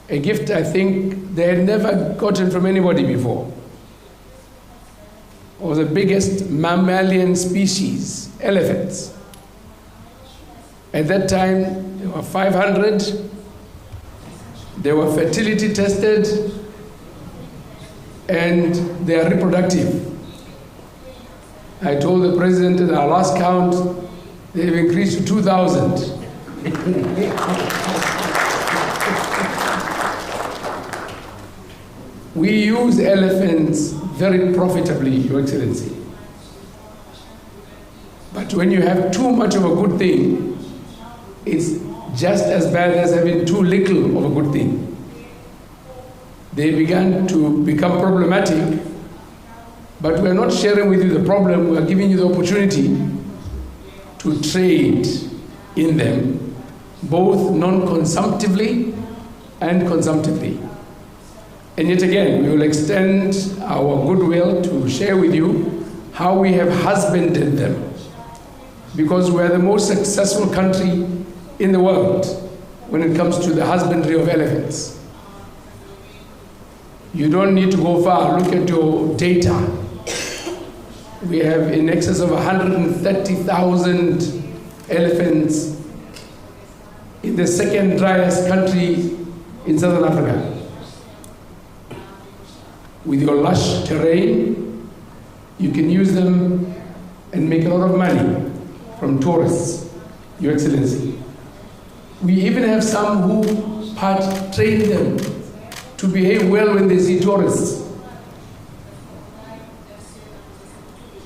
a gift I think they had never gotten from anybody before, of the biggest mammalian species, elephants. At that time, there were 500. They were fertility tested, and they are reproductive. I told the president at our last count, they've increased to 2,000. We use elephants very profitably, Your Excellency. But when you have too much of a good thing, it's just as bad as having too little of a good thing. They began to become problematic, but we're not sharing with you the problem, we're giving you the opportunity to trade in them, both non-consumptively and consumptively. And yet again, we will extend our goodwill to share with you how we have husbanded them, because we're the most successful country in the world when it comes to the husbandry of elephants. You don't need to go far, look at your data. We have in excess of 130,000 elephants in the second driest country in Southern Africa. With your lush terrain, you can use them and make a lot of money from tourists, Your Excellency. We even have some who train them to behave well when they see tourists.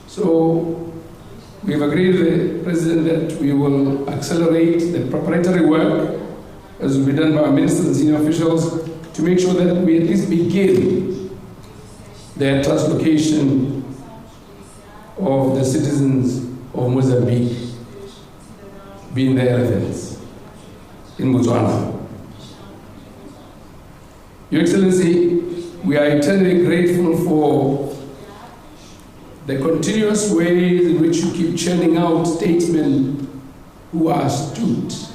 So we've agreed with the President that we will accelerate the preparatory work, as will be done by our ministers and senior officials, to make sure that we at least begin their translocation of the citizens of Mozambique, being the elephants in Botswana. Your Excellency, we are eternally grateful for the continuous ways in which you keep churning out statesmen who are astute,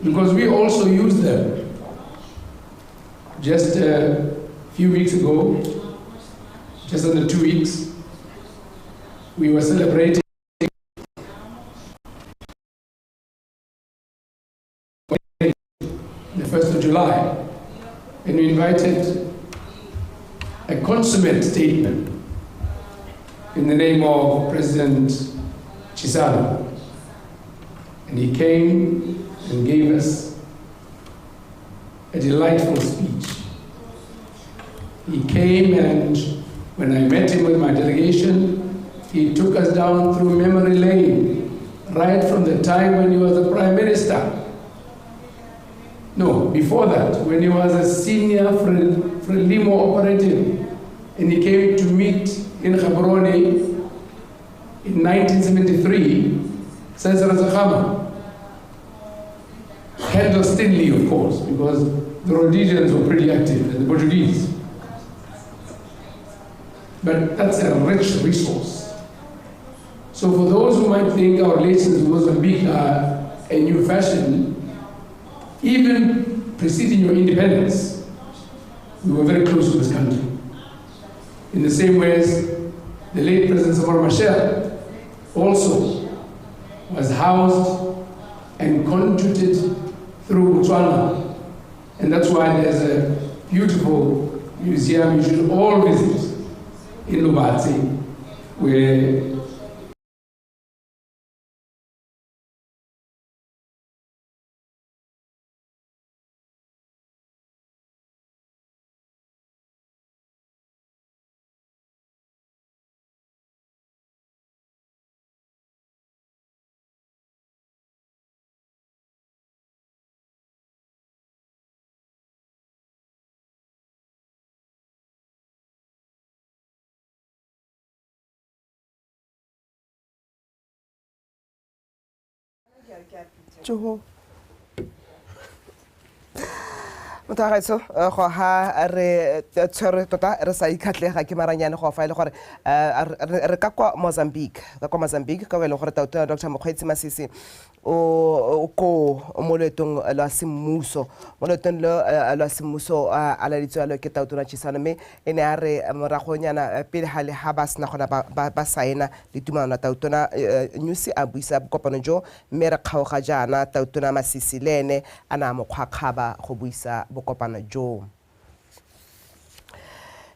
because we also use them. Just a few weeks ago, just under 2 weeks, we were celebrating the 1st of July, and we invited a consummate statesman in the name of President Chisano. And he came and gave us a delightful speech. He came, and when I met him with my delegation, he took us down through memory lane, right from the time when he was the Prime Minister. No, before that, when he was a senior Frelimo operative, and he came to meet in Gaborone in 1973, Cesar Zakhama. Handel Stinley, of course, because the Rhodesians were pretty active, and the Portuguese. But that's a rich resource. So for those who might think our relations with Mozambique are a new fashion, even preceding your independence, we were very close to this country. In the same way as the late President Samora Machel also was housed and conducted through Botswana. And that's why there's a beautiful museum you should all visit in Lubatsi, where Joho. Motagaiso go ha re tshwere tota re sa ikhatlega ke maranyane go fa ile gore re ka kwa Mozambique ka wele gore Dr. Mokgweetsi Masisi o ko moletong la semmuso a la ditswalo ke Dr. Chisana me ene a re moragonyana pele ha le ha ba sna gona ba saena le tumana Dr. Nyusi a buisa kopano jo mme re kgaoga jana Dr. Masisi lene ana mokgwakgaba go buisa bokopana jo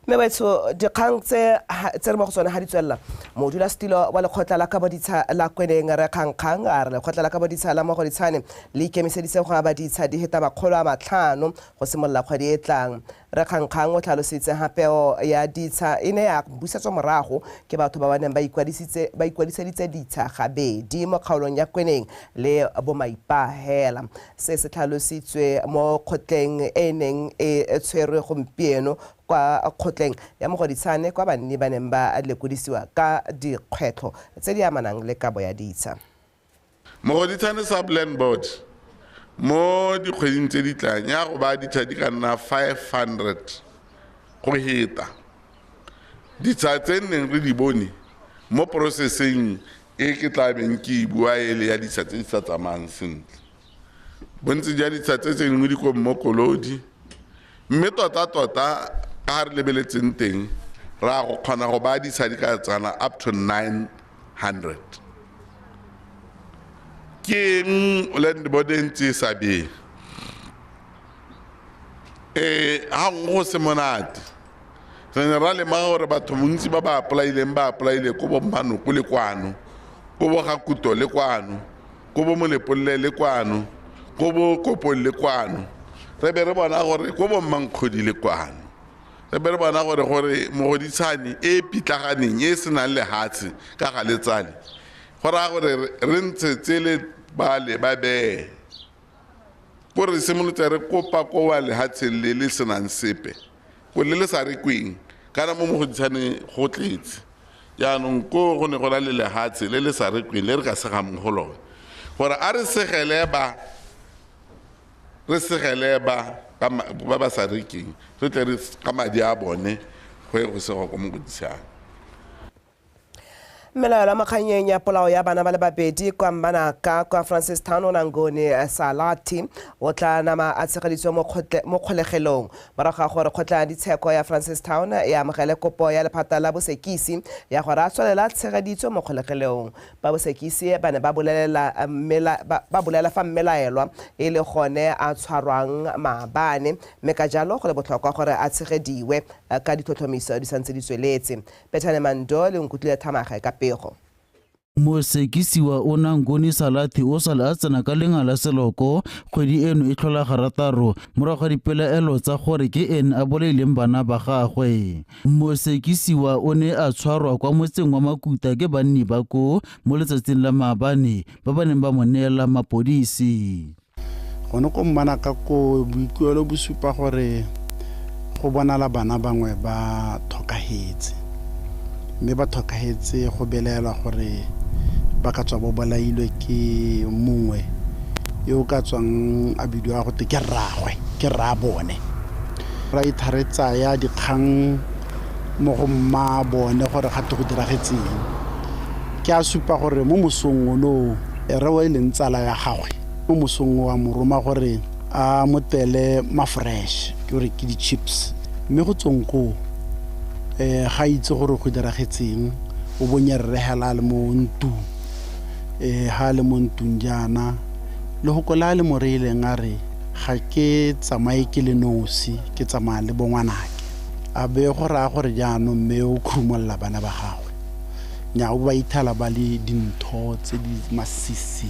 Mewetso dikgang tse re mo go tsona ha di tswella modula stilo wa lekgotla la ka boditsha la kweneng re kgangkgang a re lekgotla la ka boditsha la mo go ditshane le ikemiseditse go ba ditsha di heta makgolo a matlhano go simolla kgwedi e tlang re kgangkgang o tlhalositse hapeo ya ditsha ine ya busetswa morago ke batho ba baneng ba ikwadiseditse ditsha gabedi mo kgaolong ya kweneng le bomaipahela se tlhalositswe mo kgotleng eneng e tshwerwe gompieno kwa kgotleng ya mogoditshane kwa banni ba neng ba lekodisiwa ka dikgwetlho tse di amanang le kabo ya ditsha. Mogoditshane Subland Board mo dikgweding tse di tlang ya go ba ditsha di ka nna 500 go heta. Ditsha tse neng re di bone mo processing e ke tla beng ke bua ele ya ditsha tse di sa tsamayang sentle. Bontsi ja ditsha tse dingwe di ko mo kolodi mme tota ka re lebeletseng teng ra go kgona go ba ditsha di ka tsana up to 900 ke land board ntse sa be ha ngo se monate generally ma gore batho montsi ba apply ko bo Mmano ko le kwano ko bo Gakuto le kwano ko bo Molepolle le kwano ko bo Kopol le kwano re be re bona gore ko bo Mmankgodi le kwano re be re bona gore mogoditshane e pitlaganeng e senang lehatse ka ga letsale gore re ntse le bale ba be gore simolotse re kopa ko wa lehatse le senang sepe go le sa re kweng kana mo mogoditshane go tletse jaanong ko go ne go la le lehatse le sa re kweng le re ka sega mogolo gore a re segeleba ba ba sa rekeng re tle re ka madi a bone go se go mo goditshane. Melala makganyeng ya polao ya bana ba le babedi kwa Mbanaka kwa Francistown o nangone Salati o tla nama a tshegeditswe mo kgolegelong morago ga gore kgotla ditsheko ya Francistown ya amogele kopo ya lephata la bosekisi ya gore a tswelela tshegeditswe mo kgolegelong ba bosekisi ba ne ba bolela fa mmelaelwa e le gone a tshwarwang maabane mme ka jalo go le botlhokwa gore a tshegediwe ka ditlhotlhomiso di santse di tsweletse Bethane Mando le nkutlile thamaga ka Mosekisiwa o Nangone Salati o sala a tsena ka lenga la seloko kgwedi eno e tlhola garataro morago ga dipelaelo tsa gore ke ene a bolaileng bana ba gagwe. Mosekisiwa o ne a tshwarwa kwa motseng wa Makuta ke banni ba ko mo letsatsing la maabane ba ba neng ba mo neela mapodisi. Gone ko Mbanaka ko boikuelo bo supa gore go bonala bana bangwe ba thokahetse mme ba thokahetse go belaelwa gore ba ka tswa bo bolailwe ke mongwe yo ka tswang a bidiwa go te ke rraagwe ke rra bone ra itharetsa ya dikgang mo go mma bone gore ga go diragetseng ke a supa gore mo mosong ono re wa ile ntsala ya gagwe mo mosong wa moroma gore a motele ma fresh ke re ke di chips mme go tsongko ga itse gore go diragetseng o bonyerre hela le mo ntu ha le mo ntung jana le go kola le moreile ngare ga ke tsamaye ke le nosi ke tsamaya le bongwanake a be go ra gore jano mme o khumolla bana ba gagwe nya o ba ithala ba le dintho tse di masisi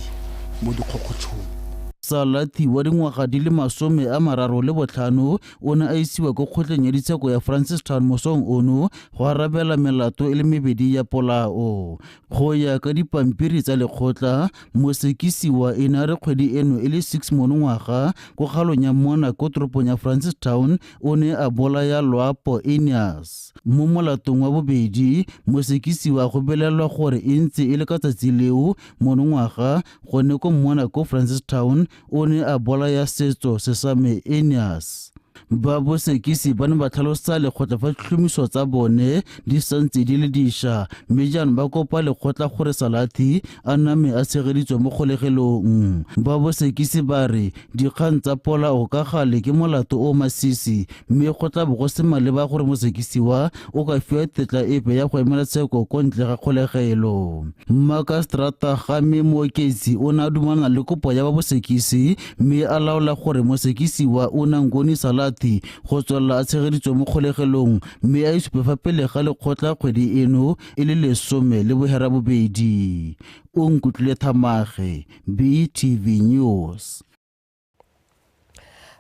mo dikgokgotshong. Salati wa dingwaga di le 35 o ne a isiwa ko kgotleng ya ditsheko ya Francistown mosong ono go arabela melato e le mebedi ya polao. Go ya ka dipampiri tsa lekgotla mosekisiwa e ne a re kgwedi eno e le 6 monongwaga ko kgalong ya Mona ko toropong ya Francistown o ne a bolaya Loapo Enias. Mo molatong wa bobedi mosekisiwa go belelwa gore e ntse e le ka tsatsi leo monongwaga go ne ko Mona ko Francistown o ne a bolaya setso Sesame Enias. Ba bosekisi ba ne ba tlhalosa lekgotla fa ditlhomiso tsa bone di santse di le dišwa mme jaanong ba kopa lekgotla gore Salathi a name a tshegeditswe mo kgolegelong. Ba bosekisi ba re dikgang tsa polao ka gale ke molato o masisi mme go tla bo go se maleba gore mosekisiwa o ka fiwa tetla epe ya go emela tsheko ko ntle ga kgolegelo. Makastrata Game Mooketsi o ne a dumelana le kopo ya ba bosekisi mme a laola gore mosekisiwa o Nangoni Salathi go tswelela a tshegeditswe mo kgolegelong mme a isupe fa pele ga lekgotla kgwedi eno e le 12. O Nkutlile Thamage, BTV News.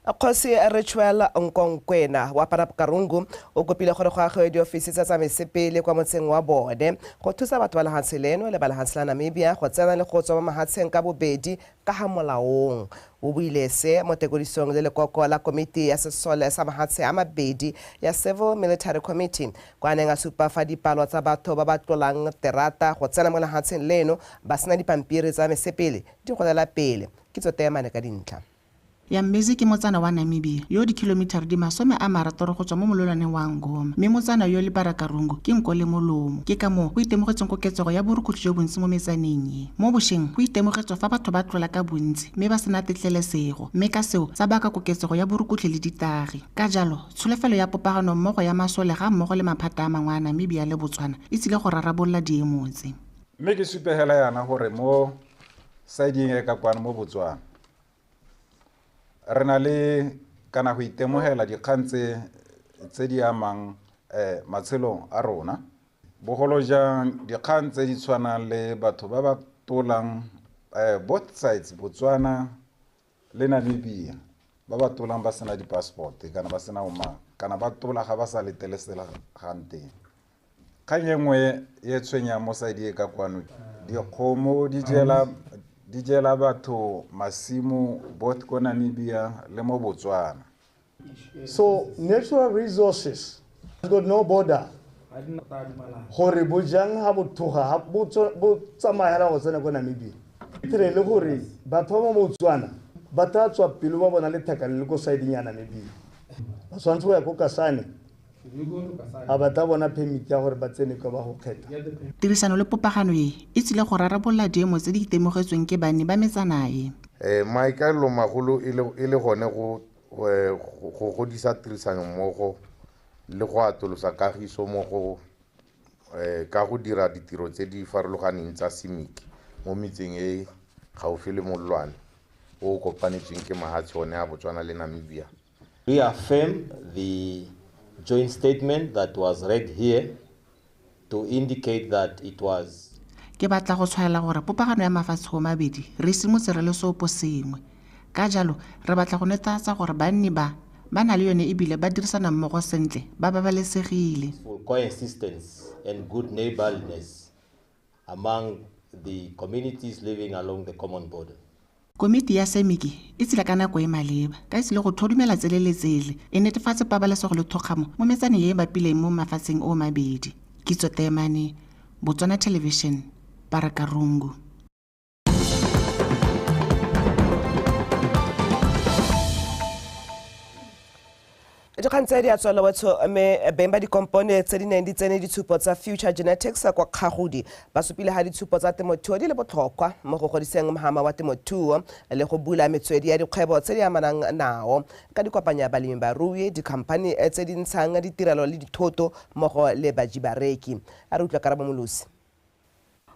Kgosi Ritual Nkonkwena wa Parakarungu o kopile gore go agwe diofisi tsa mesepele kwa motseng wa bone go thusa batho ba lehatshe leno le ba lehatshe la Namibia go tsena le go tswa mo mahatsheng ka bobedi ka ha molaong. O buile se mo tekodisong le lekoko la komiti ya sesole sa mahatshe a mabedi ya Civil Military Committee kwa neng a supa fa dipalo tsa batho ba ba tlolang terata go tsena mo lehatsheng leno ba sena dipampiri tsa mesepele di golela pele. Kitso TEME ka dintlha. Ya Mbezi ke motsana wa Namibia yo dikilometara di 30 go tswa mo mololwaneng wa Ngoma mme motsana yo le Parakarungu ke nko le molomo ke ka mo go itemogetseng koketsego ya borukutlo jo bontsi mo metsaneng e mo bosheng go itemogetswe fa batho ba tlola ka bontsi mme ba sena tetlelesego mme ka seo sa baka koketsego ya borukutlo le ditagi ka jalo tsholefelo ya popagano mmogo ya masole ga mmogo le maphata a mangwe a Namibia le Botswana e tsile go rarabolla diemotse mme ke supegela yana gore mo siding e ka kwana mo Botswana re na le kana go itemogela dikgang tse di amang matshelo a rona bogolo jang dikgang tse di tshwanang le batho ba ba tolang both sides Botswana le Namibia ba ba tolang ba sena di-passport kana ba sena kana ba tola ga ba sa letelesela gante kgang e nngwe e tshwenya mo side e ka kwano dikgomo di jela batho masimo both ko Namibia le mo Botswana. So natural resources has got no border. Gore bojang ha bothoga ha bo tsamaya go tsena ko Namibia. Tere le gore batho ba mo Botswana ba tla tswa pelo ba bona le thakane le ko side ya Namibia. Ba swantse ya ko Kasane abata bona permit ya gore ba tsene ka ba go kgetha. Tirisano le popagano e tsile go rarabolla diemo tse di itemogetsweng ke bane ba metsanae. Maikaelelo magolo e le gone go godisa tirisano mmogo le go atolosa kagiso mo ka go dira ditiro tse di farologaneng tsa CIMIC mo metseng e gaufi le molelwane o kopanetsweng ke mahatshe one a Botswana le Namibia. We affirm the joint statement that was read here to indicate that it was ke batla go tshwaela gore popagano ya mafatshe go mabedi re simotse re le sopo sengwe ka jalo re batla go netefatsa gore banni ba na le yone ebile ba dirisana mmogo sentle ba babalesegile. For coexistence and good neighborliness among the communities living along the common border. Komiti ya Semiki e tsila ka nako e maleba ka isile go tlhodumela tseleletsele e netefatse pabalesego le thokgamo mo metsaneng e bapileng mo mafatsheng o mabedi. Kitso TEME, Botswana Television, Parakarungu. Dikgang di a tswela batho mme beng ba dikompone tse di neng di tsene ditshupo tsa Future Genetics kwa Kgagodi ba supile ha ditshupo tsa temothuo di le botlhokwa mo go godiseng mohama wa temothuo le go bula metswedi ya dikgwebo tse di amanang nao ka dikopanya balemi ba rui dikhamphani tse di ntshang ditirelo le dithoto mmogo le bajibareki a re utlwa Karabo Molusi.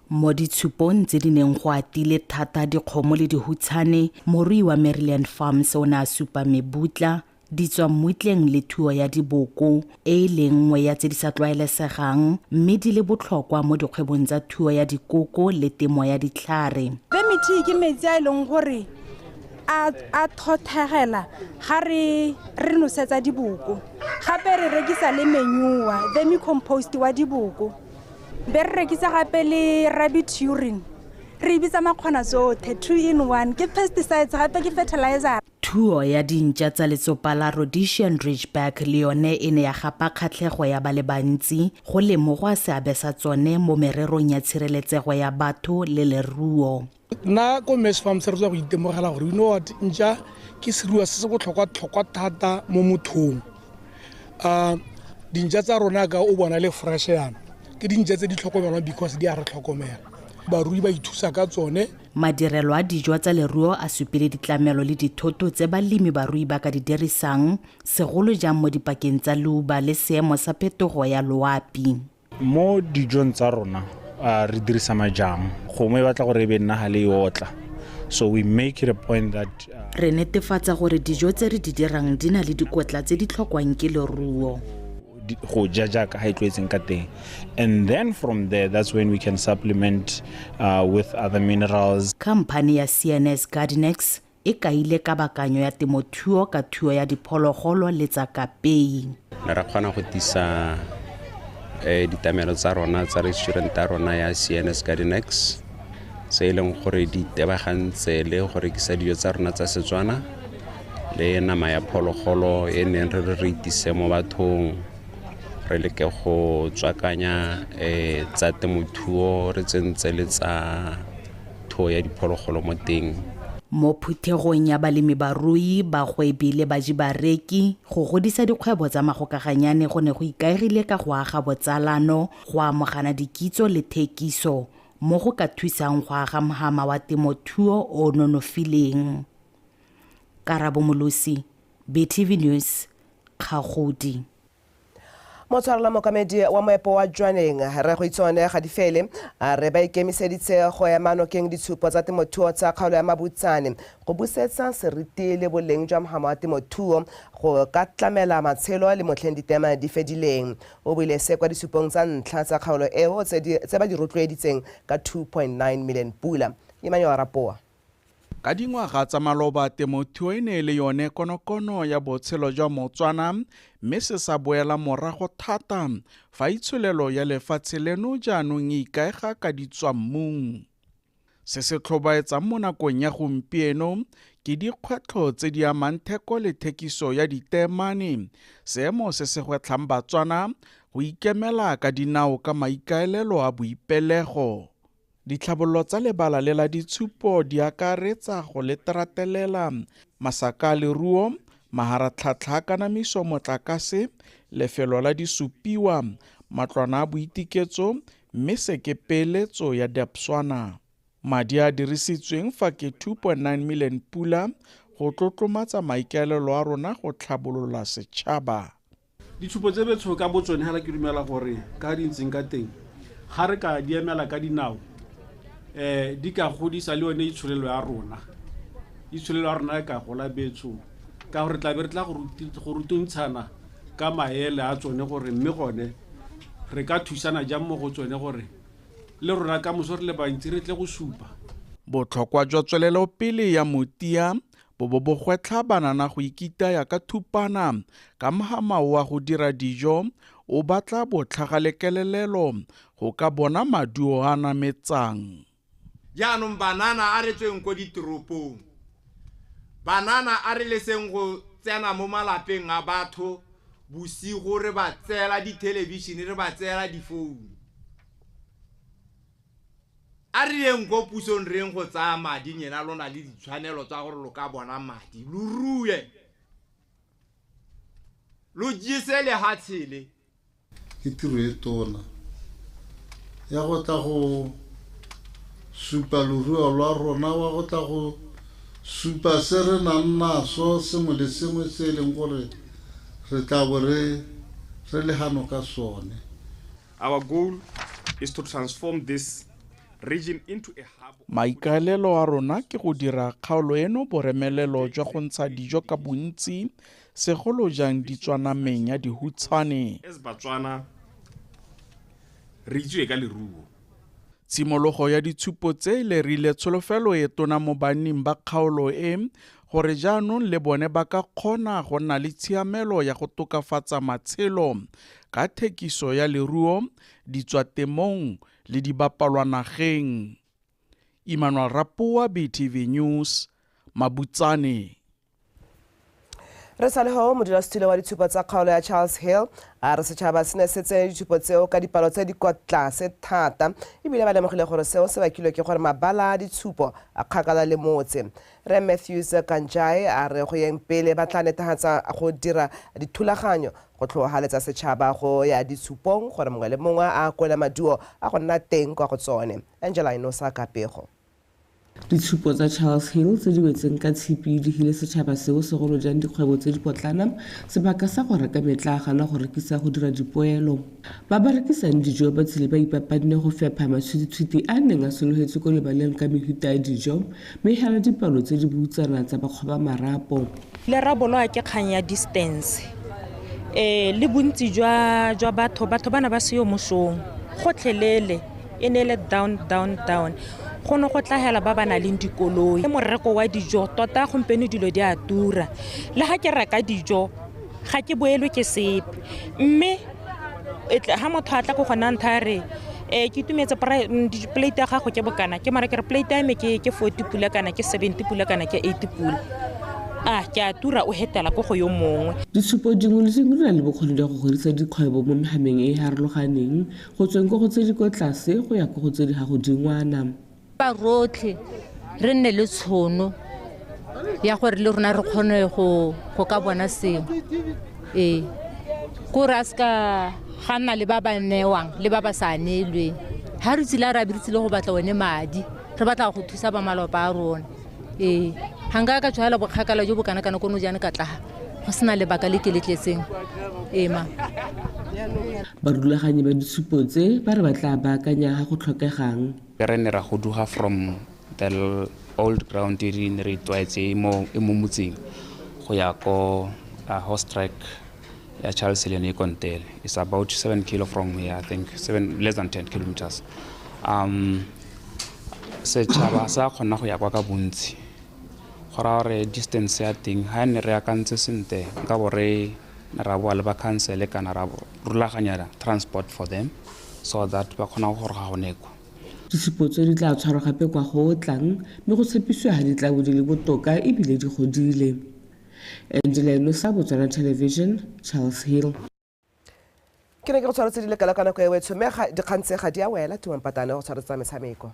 Mo ditshupong tse di neng go atile thata dikgomo le dihutshane morui wa Maryland Farms o na supa mebutla di tswa mmutleng le thuo ya diboko e leng nngwe ya tse di sa tlwaelesegang mme di le botlhokwa mo dikgwebong tsa thuo ya dikoko le temo ya ditlhare. Vemiti ke metsi a leng gore a thothegela ga re nosetsa diboko gape re rekisa le menyua vermicompost wa diboko be re rekisa gape le rabbit urine re bitsa makgona tsotlhe 2 in 1 ke pesticides gape ke fertilizer. thuo ya dintja tsa letsopa la Rhodesian Ridgeback le yone e ne ya gapa kgatlhego ya ba le bantsi go lemogwa seabe sa tsone mo mererong ya tshireletsego ya batho le leruo. Nna ko Mesh Farms re tswa go itemogela gore you know what ntja ke seruiwa se se botlhokwa thata mo mothong. Dintja tsa rona ka o bona le fresh yana ke dintja tse di tlhokomelwang because di a re tlhokomela. Barui ba ithusa ka tsone. Madirelo a dijo tsa leruo a supile ditlamelo le dithoto tse balemi barui ba ka di dirisang segolo jang mo dipakeng tsa leuba le seemo sa phetogo ya loapi. Mo dijong tsa rona re dirisa majang gongwe batla gore be nna le yotla, so we make it a point that re netefatsa gore dijo tse re di dirang di na le dikotla tse di tlhokwang ke leruo go jaja ka haitlwetseng ka teng, and then from there that's when we can supplement with other minerals. Company ya CNS Gardenex e kaile kabakanyo ya temothuo ka thuo ya diphologolo le tsa kapei. Re kgona go tisa ditamelo tsa rona tsa restaurant ya rona ya CNS Gardenex se e leng gore di tebagantse le gore ke sa dijo tsa rona tsa Setswana le nama ya phologolo e neng re itise mo bathong re leke go tswakanya tsa temothuo re tsentse le tsa thuo ya diphologolo mo teng. Mo phuthegong ya balemi barui bagwebi le bajibareki go godisa dikgwebo tsa magokaganyane go ne go ikaegile ka go aga botsalano go amogana dikitso le thekiso mo go ka thusang go aga mohama wa temothuo o nonofileng. Karabo Molosi, BTV News, Kagodi. Motshwarela mokamedi wa moepo wa Jwaneng re go itsone ga difele re ba ikemiseditse go ema nokeng ditshupo tsa temothuo tsa kgaolo ya Mabutsane go busetsa seriti le boleng jwa mohama wa temothuo go ka tlamela matshelo le motlheng ditema di fedileng. O buile se kwa disupong tsa ntlha tsa kgaolo eo tse ba di rotloeditseng ka 2.9 million pula. Imanyo Rapoa. Ka dingwaga tsa maloba temothuo e ne le yone konokono ya botshelo jwa Motswana mme se sa boela morago thata fa itsholelo ya lefatshe leno jaanong e ikaega ka ditswammung. Se se tlhobaetsang mo nakong ya gompieno ke dikgwetlho tse di amang theko le thekiso ya ditemane, seemo se se gwetlhang Batswana go ikemela ka dinao ka maikaelelo a boipelego. Ditlhabololo tsa lebala le la ditshupo di akaretsa go leteratelela masaka a leruo, maharatlhatlha a kanamiso motlakase, lefelo la disupiwa, matlwana a boitiketso mme se ke peeletso ya BOTSWANA. Madi a dirisitsweng fa ke 2.9 million pula go tlotlomatsa maikaelelo a rona go tlhabolola setšhaba. Ditshupo tse betsho ka botsone hela ke dumela gore ka dintseng ka teng ga re ka di emela ka dinao di ka godisa le yone itsholelo ya rona. Itsholelo ya rona e ka gola betso ka gore tla be re tla go rutuntshana ka maele a tsone gore mme gone re ka thusana jang mo go tsone gore le rona ka moso re le bantsi re tle go supa. Botlhokwa jwa tswelelo pele ya motia bo gwetlha banana go ikitaya ka thupana ka mohama wa go dira dijo o batla botlhagalekelelelo go ka bona maduo a nametsang. Jaanong banana a re tsweng ko ditoropong, banana a re leseng go tsena mo malapeng a batho bosigo re ba tseela dithelebishene re ba tseela difounu. A re yeng go pusong reng go tsaya madi nyena lona le ditshwanelo tsa gore lo ka bona madi lo rue lo jise le hatshele. Ke tiro e tona ya go tla go supa loruo lwa rona wa go tla go supa se re nang naso sengwe le sengwe se e leng gore re tla bo re le hano ka sone. Our goal is to transform this region into a hub. Maikaelelo a rona ke go dira kgaolo eno boremelelo jwa go ntsha dijo ka bontsi segolo jang ditswanameng ya dihutshwane. As Batswana re itse ka leruo. Tshimologo ya ditshupo tse le rile tsholofelo e tona mo banning ba kgaolo e gore jaanong le bone ba ka kgona go nna le tshiamelo ya go tokafatsa matshelo ka thekiso ya leruo, ditswatemong le dibapalwanageng. Emmanuel Rapoa, BTV News, Mabutsane. Re sa le ho modulasetulo wa dithupo tsa kgaolo ya Charles Hill a re setšhaba se ne se tsene dithupo tseo ka dipalo tse di kwa tlase thata ebile ba lemogile gore seo se bakilwe ke gore mabala a ditshupo a kgakala le motse. Re Matthews Kanjai a re go yeng pele ba tla netefatsa go dira dithulaganyo go tlhogaletsa setšhaba go ya ditshupong gore mongwe le mongwe a kwele maduo a go nna teng kwa go tsone. Angela Inosa Kapego. Ditshupo tsa Charles Hill tse di wetseng ka tshipi di hile setšhaba seo segolo jang dikgwebo tse di potlana sebaka sa go reka metlaga na go rekisa go dira dipoelo. Ba ba rekisang dijo ba tshile ba ipapadne go fepa matshwititshwiti a neng a sologetse ko lebaleng ka mehuta ya dijo mme hela dipalo tse di butsana tsa bakgoba marapo. Le rabolwa ke kgang ya distance le bontsi jwa batho bana ba seyo mosong gotlhelele e ne le down go no go tlahela ba bana le dikoloi moreko wa dijo tota gompene dilo di a tura le ga ke reka dijo ga ke boelwe ke sepe mme ha motho a tla go gona nthare ke itumetse plate ya gago ke bokana ke mara ke re plate ya me ke 40 pula kana ke 70 pula kana ke 80 pula ke a tura o hetela go yo mongwe. Ditshupo dingwe le dingwe di na le bokgoni jwa go godisa dikgwebo mo mehameng e harologaneng go tsweng go tse di kwa tlase go ya go tse di ga godingwana. Ba rotlhe re nne le tshono ya gore le rona re kgone go ka bona seo go raska gana le ba ba newang le ba ba sa neelwe ha re tsila ra biritse le go batla one madi re batla go thusa ba malopa a rona hanga ka tshwala bokgakala jo bokana kana kono jana ka tla go sena le baka le keletletseng ma barulaganyi ba ditshupo tse ba re batla ba akanya ga go tlhokegang. Re ne ra go duga from the old ground re ne re tswaetse mo motseng go ya ko horse track ya Charles Hill ne Kontele. It's about 7 kilo from here, I think less than 10 kilometers. Setšhaba sa kgona go ya kwa ka bontsi go ra gore distance ya teng ha ne re akantse sente nka bore ra boa le ba cancel kana ra rulaganya transport for them so that ba kgona go ga go neko. Ditshupo tse di tla tshwarwa gape kwa go tlang mme go tshepiswa ga di tla bo di le botoka ebile di godile. Angela Inosa, BOTSWANA Television, Charles Hill. Ke ne ke go tshwaretse di le kala kana go ewetso mme dikgang tse ga di a wela tumampatane go tshwaretsa metshameko.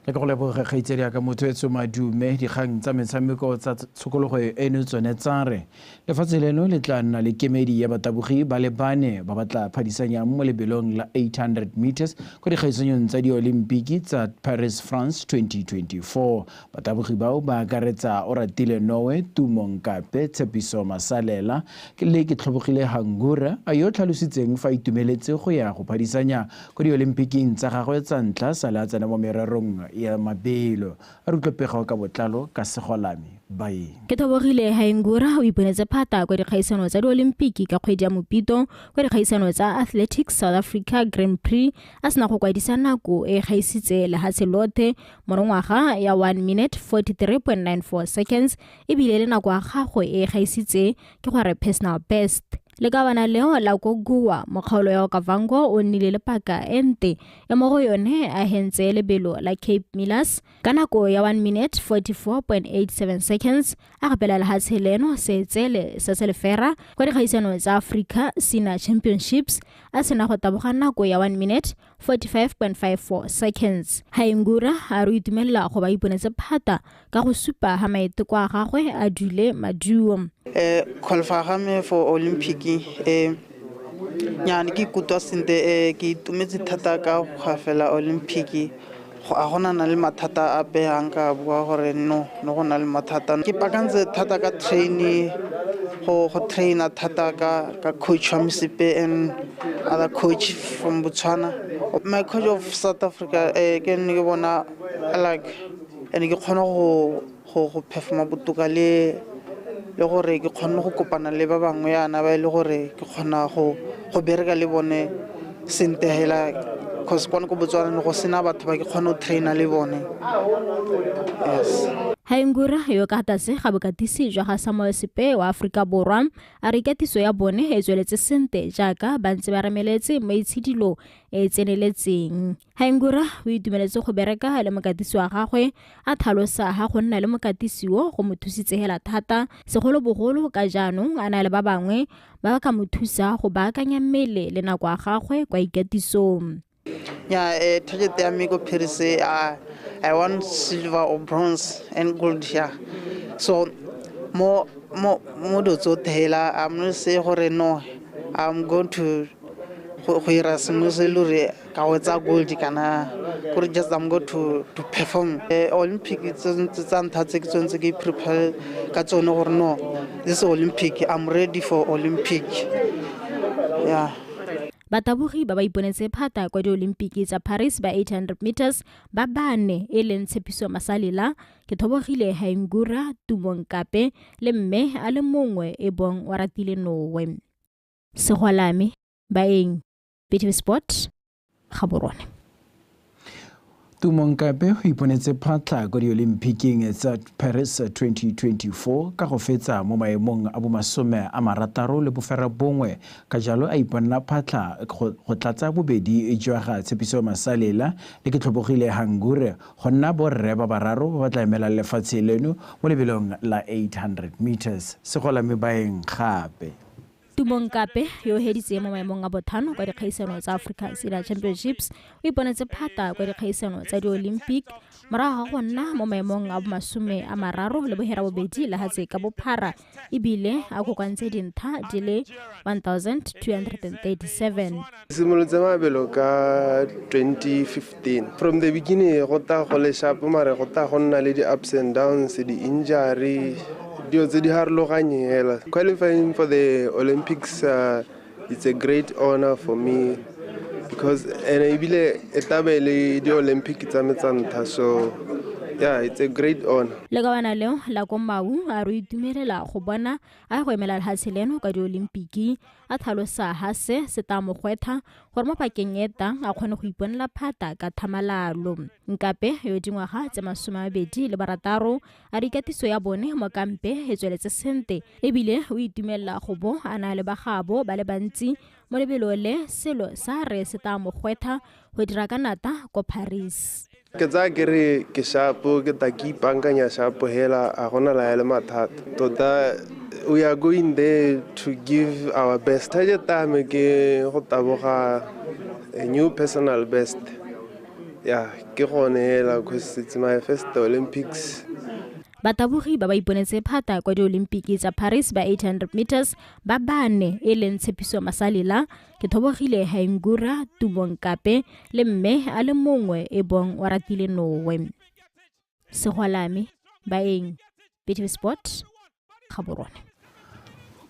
Le go leboga kgaitsedi ya ka motho etso madume dikgang tsa metshameko tsa tshokologo eno tsone tsare lefatshe leno le tla nna le kemedi ya batabogi ba le bane ba batla phadisanya mo lebelong la 800 meters go dikgaisanyong tsa di-olimpiki tsa Paris France 2024 batabogi bao ba akaretsa Oratile Nowe, Tumo Nkape, Tshepiso Masalela le ke tlhobogile Hangura a yo tlhalositseng fa itumeletse go ya go phadisanya go di-olimpiking tsa gagwe tsa ntla sa le a tsena mo mererong ya mabelo a re utlwepega ka botlalo ka segolami bae ke thobogile Hangura o iponetse phata kwa dikgaisano tsa di-olimpiki ka kgwedi ya Mopito kwa dikgaisano tsa Athletics South Africa Grand Prix a sena go kwadisa nako e gaisitse lehatshe lotlhe morongwaga ya 1 minute 43.94 seconds ebile le nako ya gagwe e gaisitse ke gore personal best le ka bana leo la Gogua mo kgaolo ya Okavango o nnile le paka ente ya mo go yone a hentse lebelo la Cape Millers ka nako ya 1 minute 44.87 seconds a gapela lehatshe leno se lefera kwa dikgaisano tsa Africa Senior Championships a sena go taboga nako ya 1 minute 45.54 seconds. Hangura a re itumelela go ba iponetse phata ka go supa ha maiteko a gagwe a dule maduo. Qualify for Olympic nyane ke kutwa sente ke itumetse thata ka go fela Olympic go a gona na le mathata a behang ka bua gore no go na le mathata ke pakantse thata ka training go trainer thata ka coach wa Msipe and other coach from Botswana. My coach of South Africa ke ne ke bona like ene ke khona go performa botoka le gore ke khona go kopana le ba bangwe yana ba ile gore ke khona go bereka le bone sente hela cause kwana go Botswana go sena batho ba ke khona go trainer le bone. Yes. Haingura yo ka tlase ga bokatisi jwa ga Samuel Sipe wa Afrika Borwa a re katiso ya bone e tsweletse sente jaaka ba ntse ba remeletse maitshidilo e tseneletseng. Haingura o itumeletse go bereka le mokatisi wa gagwe a tlhalosa ga go nna le mokatisi wo go mo thusitse hela thata segolobogolo ka jaanong a na le ba bangwe ba ka mo thusa go baakanya mmele le nako ya gagwe kwa ikatisong. Target ya me go Paris, I want silver or bronze and gold here. So more do Taylor, I'm not saying no, I'm going to Museluri, Kawata gold kana just I'm going to perform. Olympic it's prepare Katsono or no. This Olympic, I'm ready for Olympic. Yeah. Batabogi ba ba iponetse phata kwa di-Olimpiki tsa Paris ba 800 meters ba bane e leng Tshepiso Masalela ke Thobogile Haingura Tumonkape le mme a le mongwe e bong wa Ratile Nowe. Segwalame baeng BOTSWANA Sport Gaborone. Tumonkape go iponetse phatla kwa di-Olympiking tsa Paris 2024 ka go fetsa mo maemong a bomasome a marataro le bofera bongwe ka jalo a iponela phatla go tlatsa bobedi jwa ga Tshepiso Masalela le ke Thobogile Haingura go nna borre ba bararo ba tla emela lefatshe leno mo lebelong la 800 meters. Segolame baeng gape. Tumonkape yo heditse mo maemong a bothano kwa dikgaisano tsa Africa Senior Championships o iponetse phata kwa dikgaisano tsa di-Olympic morago ga go nna mo maemong a bomasome a mararo le bohera bobedi le hatse ka bophara ebile a kokantse dintha di le 1237. Simolotse mabelo ka 2015. From the beginning go ta go le sharp mare go ta go nna le di-ups and downs, di-injury, qualifying for the Olympics, it's a great honor for me because the Olympic so yeah, it's a great honor. Legawana leo la komau a re itumelela go bona a go emela lehatshe leno ka di-Olimpiki a tlhalosa ha se ta mo gwetha gore mo pakeng eta a kgone go iponela phata ka thamalalo. Nkape yo dingwaga tse 26 a re ikatiso ya bone mo kampe e tsweletse sente ebile o itumelela go bo a na le bagabo ba le bantsi mo lebelo le selo sa re se ta mo gwetha go dira ka nata ko Paris. Ke tsa ke re ke shapo ke ta ke ipankanya shapo hela a gona la ele mathata tota we are going there to give our best. Target time ke go taboga a new personal best. Yeah, ke gone hela because it's my first Olympics. Batabogi ba ba iponetse phata kwa di-Olimpiki tsa Paris ba 800 meters ba bane e leng Tshepiso Masalela ke Thobogile Haingura Tumonkape le mme a le mongwe e bong wa Ratile Nowe. Segwalame baeng BOTSWANA Sport Gaborone.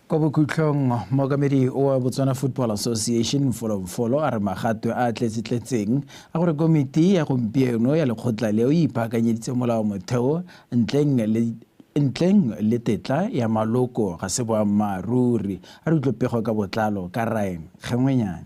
Kwa bokhutlhong mookamedi wa Botswana Football Association Follow a re magato a tletsetletseng a gore komiti ya gompieno ya lekgotla leo e ipaakanyeditse molao motheo ntleng le tetla ya maloko ga se boammaaruri a re utlwopego ka botlalo ka Ryan Kgengwenyane.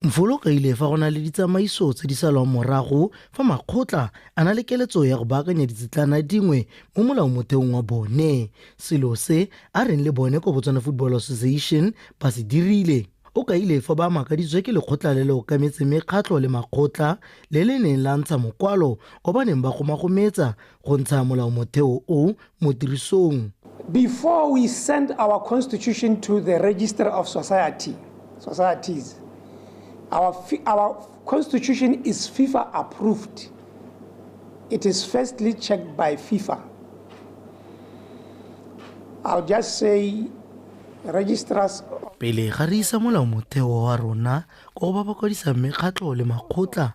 Mfolo ka ile fa gona le ditsamaiso tse di salwang morago fa makgotla a na le keletso ya go baakanya ditsitlana dingwe mo molaomotheong wa bone. Selo se a reng le bone ko Botswana Football Association ba se dirile. O ka ile fa ba makaditswe ke lekgotla le le okametse mekgatlho le makgotla le le neng la ntsha mokwalo o ba neng ba gomagometsa go ntsha molaomotheo o mo tirisong. Before we send our constitution to the Register of Societies, our constitution is FIFA approved. It is firstly checked by FIFA. I'll just say registrars. Pele ga re isa molaomotheo wa rona go ba bakwadisa mekgatlho le makgotla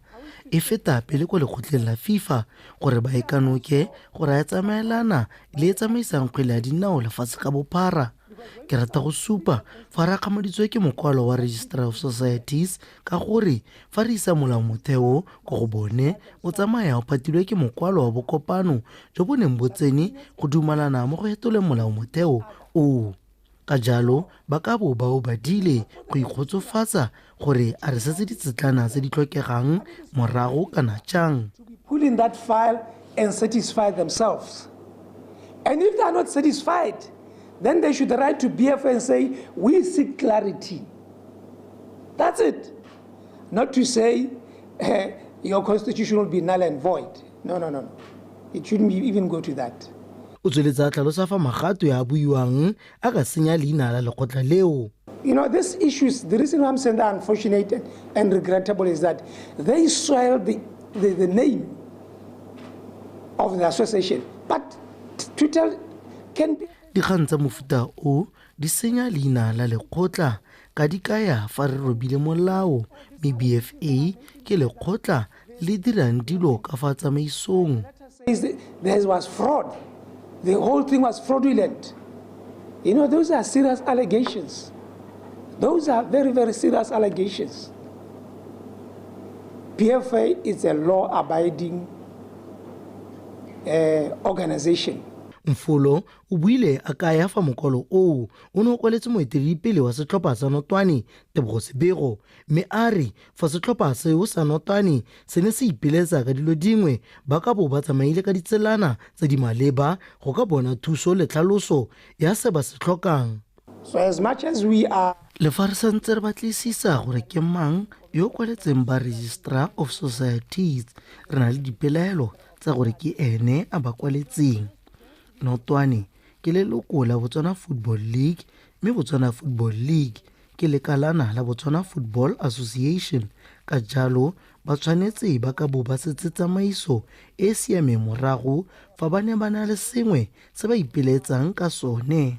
e feta pele ko lekgotleng la FIFA gore ba ikanoke gore a tsamaelana le tsamaisang kgwele ya dinao lefatshe ka bophara. Ke rata go supa fa ra kgamaditswe ke mokwalo wa Register of Societies ka gore fa re isa molaomotheo go go bone o tsamaya o patilwe ke mokwalo wa bokopano jo bo neng bo tsene go dumalana mo go etoleng molaomotheo o. Ka jalo ba ka bo ba o badile go ikgotsofatsa gore a re setse ditsitlana tse di tlhokegang morago kana jang. Pull in that file and satisfy themselves And if they are not satisfied, then they should write to BFA and say, we seek clarity. That's it. Not to say, your constitution will be null and void. No, no, no, no. It shouldn't even go to that. O tsweletsa tlhalosa fa magato ya buiwang a ka senya leina la lekgotla leo. You know, these issues, the reason why I'm saying that unfortunate and regrettable is that they soil the name of the association. But to tell can be... Dikgang tsa mofuta o di senya leina la lekgotla ka di kaya fa re robile molao mme BFA ke lekgotla le dirang dilo ka fa tsamaisong. There was fraud. The whole thing was fraudulent. You know, those are serious allegations. Those are very, very serious allegations. PFA is a law-abiding organization. Mfolo o buile a kaya fa mokolo o ne o kwaletse moeteledipele wa setlhopha sa Notwane Tebogo Sebego mme a re fa setlhopha seo sa Notwane se ne se ipiletsa ka dilo dingwe ba ka bo ba tsamaile ka ditselana tse di maleba go ka bona thuso le tlhaloso ya se ba se tlhokang. So as much as we are... Le fa re santse re batlisisa gore ke mang yo kwaletseng ba Registrar of Societies re na le dipelaelo tsa gore ke ene a ba kwaletseng. Notwane ke leloko la Botswana Football League mme Botswana Football League ke lekalana la Botswana Football Association ka jalo ba tshwanetse ba ka bo ba setse tsamaiso e siame morago fa ba ne ba na le sengwe se ba ipeletsang ka sone.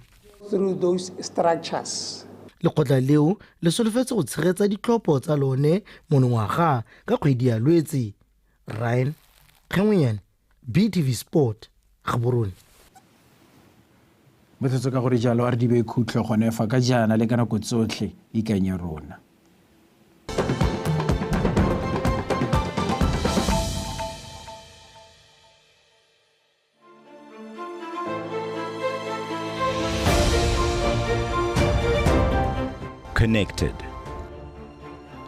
Through those structures. Lekgotla leo le solofetse go tshegetsa ditlhopho tsa lone monongwaga ka kgwedi ya Lwetse. Ryan Kgengwenyane, BTV Sport, Gaborone. Mothetso ka gore jalo a re di be khutlo gone fa ka jana le ka nako tsotlhe ikanye rona. Connected.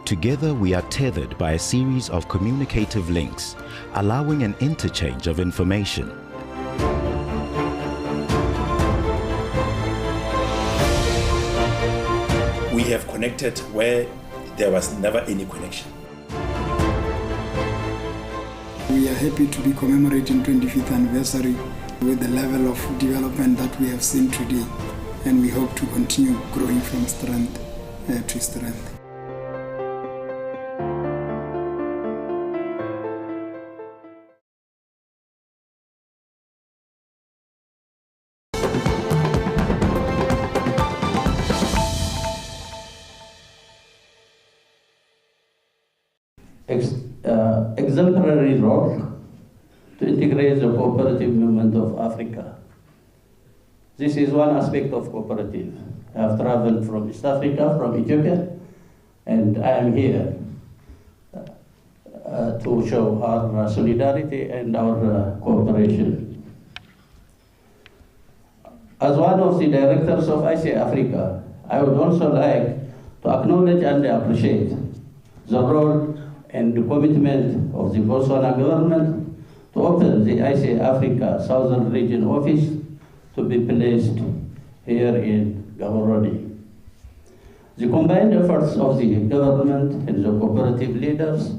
Together we are tethered by a series of communicative links, allowing an interchange of information. We have connected where there was never any connection. We are happy to be commemorating 25th anniversary with the level of development that we have seen today, and we hope to continue growing from strength to strength. Exemplary role to integrate the cooperative movement of Africa. This is one aspect of cooperative. I have traveled from East Africa, from Ethiopia, and I am here to show our solidarity and our cooperation. As one of the directors of ICA Africa, I would also like to acknowledge and appreciate the role and the commitment of the Botswana government to open the ICA Africa Southern Region office to be placed here in Gaborone. The combined efforts of the government and the cooperative leaders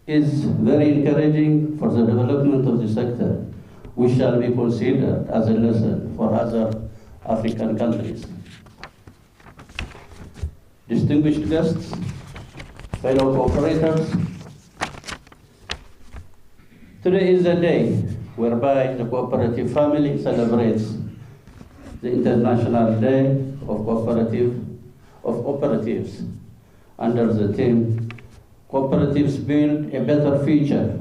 is very encouraging for the development of the sector, which shall be considered as a lesson for other African countries. Distinguished guests, fellow cooperators, today is the day whereby the cooperative family celebrates the International Day of Cooperatives under the theme, Cooperatives Build a Better Future